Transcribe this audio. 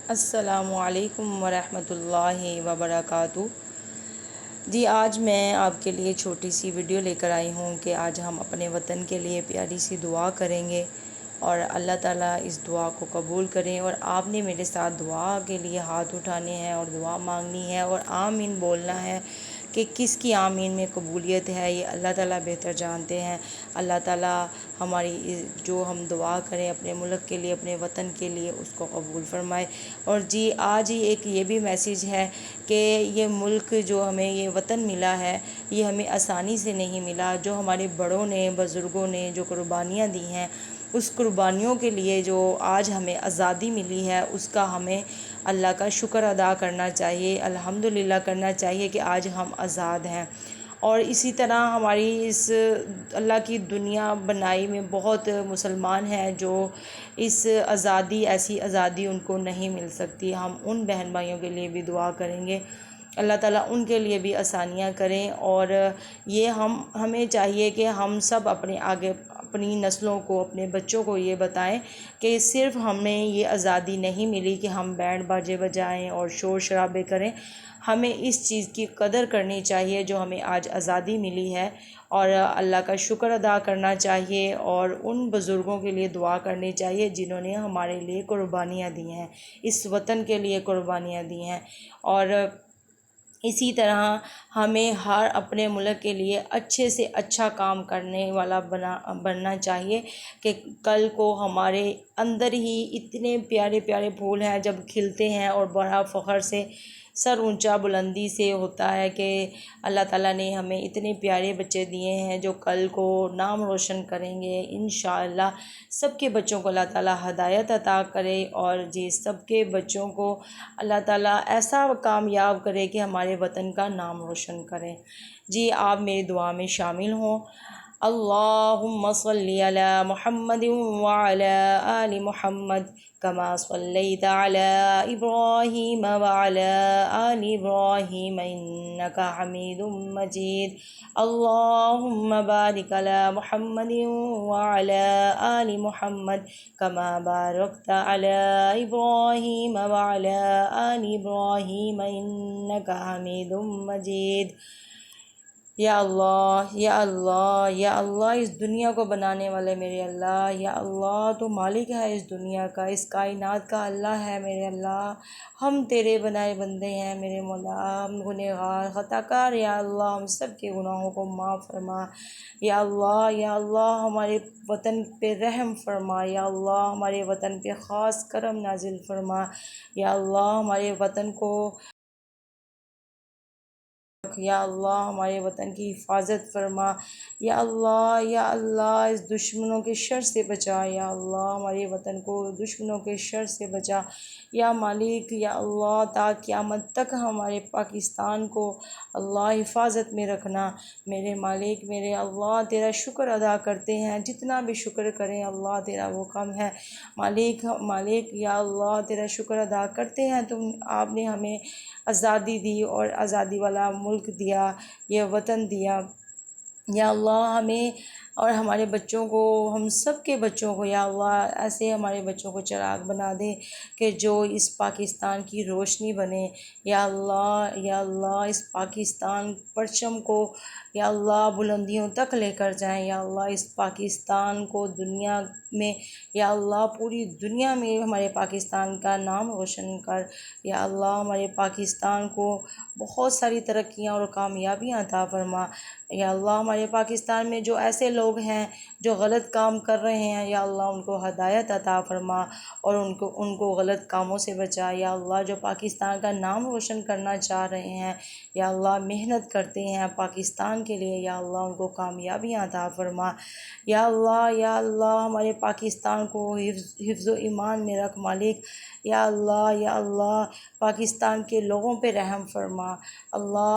السلام علیکم ورحمۃ اللہ وبرکاتہ۔ جی آج میں آپ کے لیے چھوٹی سی ویڈیو لے کر آئی ہوں کہ آج ہم اپنے وطن کے لیے پیاری سی دعا کریں گے اور اللہ تعالیٰ اس دعا کو قبول کریں، اور آپ نے میرے ساتھ دعا کے لیے ہاتھ اٹھانے ہیں اور دعا مانگنی ہے اور آمین بولنا ہے کہ کس کی آمین میں قبولیت ہے یہ اللہ تعالیٰ بہتر جانتے ہیں۔ اللہ تعالیٰ ہماری جو ہم دعا کریں اپنے ملک کے لیے، اپنے وطن کے لیے، اس کو قبول فرمائے۔ اور جی آج ہی ایک یہ بھی میسیج ہے کہ یہ ملک جو ہمیں یہ وطن ملا ہے یہ ہمیں آسانی سے نہیں ملا، جو ہمارے بڑوں نے بزرگوں نے جو قربانیاں دی ہیں اس قربانیوں کے لیے جو آج ہمیں آزادی ملی ہے اس کا ہمیں اللہ کا شکر ادا کرنا چاہیے، الحمدللہ کرنا چاہیے کہ آج ہم آزاد ہیں۔ اور اسی طرح ہماری اس اللہ کی دنیا بنائی میں بہت مسلمان ہیں جو اس آزادی، ایسی آزادی ان کو نہیں مل سکتی۔ ہم ان بہن بھائیوں کے لیے بھی دعا کریں گے، اللہ تعالیٰ ان کے لیے بھی آسانیاں کریں۔ اور یہ ہمیں چاہیے کہ ہم سب اپنے آگے اپنی نسلوں کو، اپنے بچوں کو یہ بتائیں کہ صرف ہمیں یہ آزادی نہیں ملی کہ ہم بینڈ باجے بجائیں اور شور شرابے کریں، ہمیں اس چیز کی قدر کرنی چاہیے جو ہمیں آج آزادی ملی ہے، اور اللہ کا شکر ادا کرنا چاہیے اور ان بزرگوں کے لیے دعا کرنی چاہیے جنہوں نے ہمارے لیے قربانیاں دی ہیں، اس وطن کے لیے قربانیاں دی ہیں۔ اور اسی طرح ہمیں ہر اپنے ملک کے لیے اچھے سے اچھا کام کرنے والا بننا چاہیے کہ کل کو ہمارے اندر ہی اتنے پیارے پیارے پھول ہیں جب کھلتے ہیں اور بڑا فخر سے سر اونچا بلندی سے ہوتا ہے کہ اللہ تعالیٰ نے ہمیں اتنے پیارے بچے دیے ہیں جو کل کو نام روشن کریں گے انشاءاللہ۔ سب کے بچوں کو اللہ تعالیٰ ہدایت عطا کرے، اور جی سب کے بچوں کو اللہ تعالیٰ ایسا کامیاب کرے کہ ہمارے وطن کا نام روشن کریں۔ جی آپ میری دعا میں شامل ہوں۔ اللہم صلی علی محمد وعلی آل محمد کما صلیت علی ابراہیم وعلی آل ابراہیم انک حمید مجید۔ اللہم بارک علی محمد وعلی آل محمد کما بارکت علی ابراہیم وعلی آل ابراہیم انک حمید مجید۔ یا اللہ یا اللہ یا اللہ، اس دنیا کو بنانے والے میرے اللہ، یا اللہ تو مالک ہے اس دنیا کا، اس کائنات کا اللہ ہے میرے اللہ، ہم تیرے بنائے بندے ہیں میرے مولا، ہم گنہگار خطا کار، یا اللہ ہم سب کے گناہوں کو معاف فرما۔ یا اللہ ہمارے وطن پہ رحم فرما، یا اللہ ہمارے وطن پہ خاص کرم نازل فرما، یا اللہ ہمارے وطن کو، یا اللہ ہمارے وطن کی حفاظت فرما، یا اللہ اس دشمنوں کے شر سے بچا، یا اللہ ہمارے وطن کو دشمنوں کے شر سے بچا، یا مالک یا اللہ تا قیامت تک ہمارے پاکستان کو اللہ حفاظت میں رکھنا۔ میرے مالک میرے اللہ تیرا شکر ادا کرتے ہیں، جتنا بھی شکر کریں اللہ تیرا وہ کم ہے۔ مالک یا اللہ تیرا شکر ادا کرتے ہیں، آپ نے ہمیں آزادی دی اور آزادی والا ملک دیا، یہ وطن دیا، یا اللہ ہمیں اور ہمارے بچوں کو، ہم سب کے بچوں کو یا اللہ ایسے ہمارے بچوں کو چراغ بنا دے کہ جو اس پاکستان کی روشنی بنے، یا اللہ اس پاکستان پرچم کو یا اللہ بلندیوں تک لے کر جائیں، یا اللہ اس پاکستان کو دنیا میں، یا اللہ پوری دنیا میں ہمارے پاکستان کا نام روشن کر، یا اللہ ہمارے پاکستان کو بہت ساری ترقیاں اور کامیابیاں عطا فرما۔ یا اللہ ہمارے پاکستان میں جو ایسے لوگ ہیں جو غلط کام کر رہے ہیں، یا اللہ ان کو ہدایت عطا فرما اور ان کو غلط کاموں سے بچا۔ یا اللہ جو پاکستان کا نام روشن کرنا چاہ رہے ہیں، یا اللہ محنت کرتے ہیں پاکستان کے لیے، یا اللہ ان کو کامیابیاں عطا فرما۔ یا اللہ ہمارے پاکستان کو حفظ و ایمان میں رکھ مالک، یا اللہ پاکستان کے لوگوں پہ رحم فرما۔ اللہ